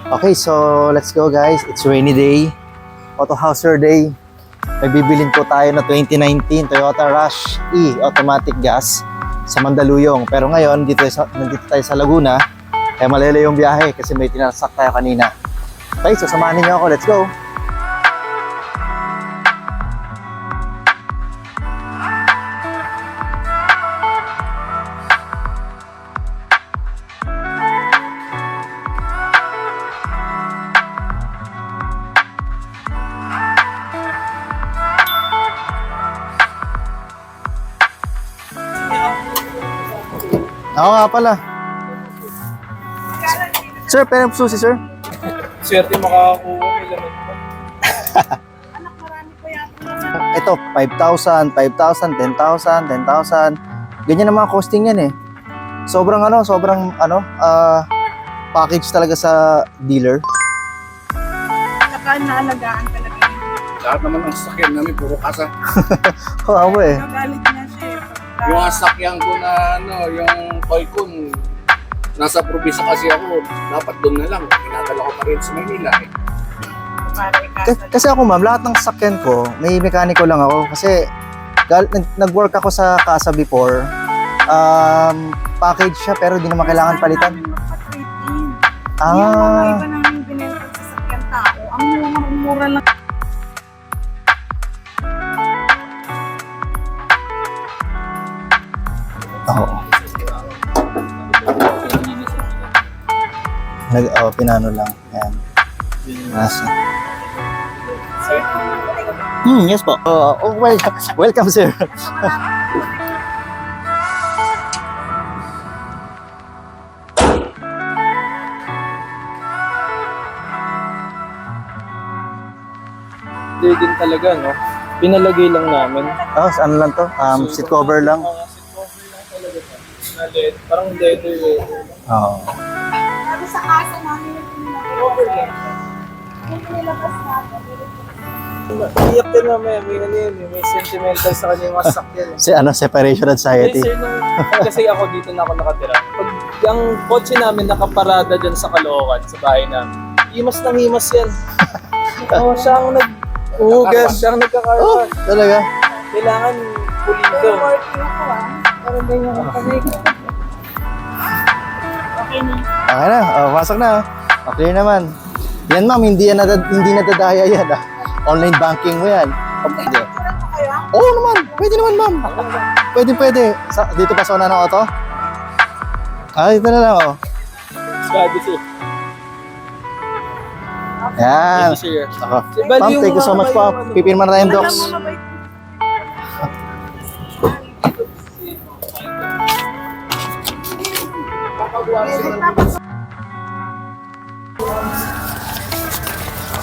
Okay, so let's go guys. It's rainy day. Auto Hauser day. May bibilin po tayo na 2019 Toyota Rush E automatic gas sa Mandaluyong. Pero ngayon, nandito tayo sa Laguna. Kaya malala yung biyahe kasi may tinasak tayo kanina. Okay, so samahan niyo ako. Let's go! Ako nga pala. Sir, pera po susi, sir. Swerte makakakuha, may laman pa. Anak, marami po yan. Ito, 5,000, 5,000, 10,000, 10,000. Ganyan ang mga costing yan eh. Sobrang package talaga sa dealer. Saka naalagaan talaga yun. Lahat naman ng sasakyan namin, puro kasa. Oo, eh. Nagalit na siya. Yung sasakyan ko na, yung Toycon, nasa probinsya kasi ako, dapat doon na lang. Pinadala ko pa rin sa Manila eh. Kasi ako ma'am, lahat ng sasakyan ko, may mekaniko lang ako. Kasi nag-work ako sa casa before. Package siya pero di naman kailangan palitan. Yung mga iba namin binenta sa sasakyan tao, ang mura lang. Oo. Pinano lang. Yan. Nasa. Yes po. Welcome sir. Hindi din talaga, no? Pinalagay lang namin. Oh, ano lang to? Seat cover lang. Seat cover lang talaga siya. Na LED, parang leather eh. Oo. Sabi sa kasa namin yung Cover lang. nilabas natin. Iyak din naman, may sentimental sa kanya yung masakyan. Separation anxiety. Sir, kasi ako dito na ako nakatira. Pag ang kotse namin nakaparada dyan sa Caloocan, sa bahay namin, himas ng himas yan. Siya ang nag-ugas, siya ang nagkakarwas. Talaga? Kailangan pulido. Working ako Pero ganyan ang kamay ko. Okay na. Okay na. Pasok na. Okay naman. Yan ma'am, hindi nadadaya yan. Online banking mo yan. Hindi. Oo naman. Pwede naman ma'am. Pwede. Dito pa sa una ng auto? Dito na lang Sabi siya. Yan. Sir. Ako. Ma'am, thank you so much po. Pipirma na tayong docs.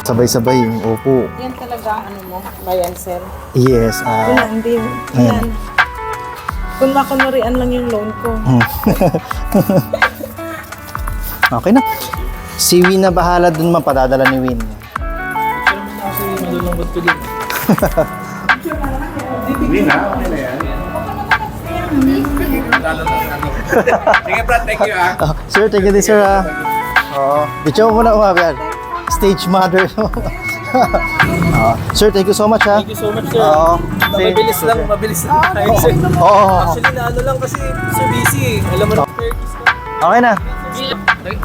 Sabay-sabay yung upo. Yan talaga ang mo, bayan sir. Yes. Hindi. Ayan. Yan. Kunwari-an lang yung loan ko. Okay na. Si Win na bahala dun mapadadala ni Win. Pero mo na kasi malulungkot ko din. Hindi na, okay na yan. Sige Brad, thank you Sir, thank you din sir Oo. Bityo mo muna umabihan. Stage mother. Sir, thank you so much ha. Thank you so much sir. Oo. Mabilis lang tayo sir. Oo. Actually na lang kasi so busy eh. Alam mo na, Okay na. Okay.